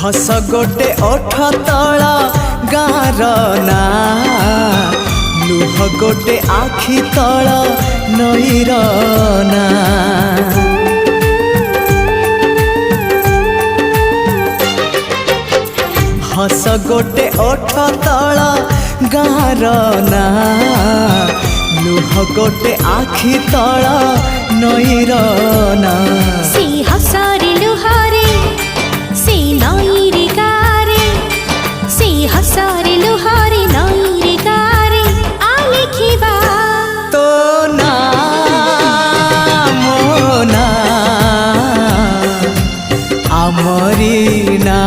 हस गोटे ओठ तला गार ना लुह गोटे आखि तल नईर ना हस गोटे ओठ तला गार ना लुह गोटे आखि तल नईर ना सी हसरे लुहारे सी नईरे गारे सी हसरे लुहारे नईरे गारे आ लिखिबा तो ना मोना आमरी ना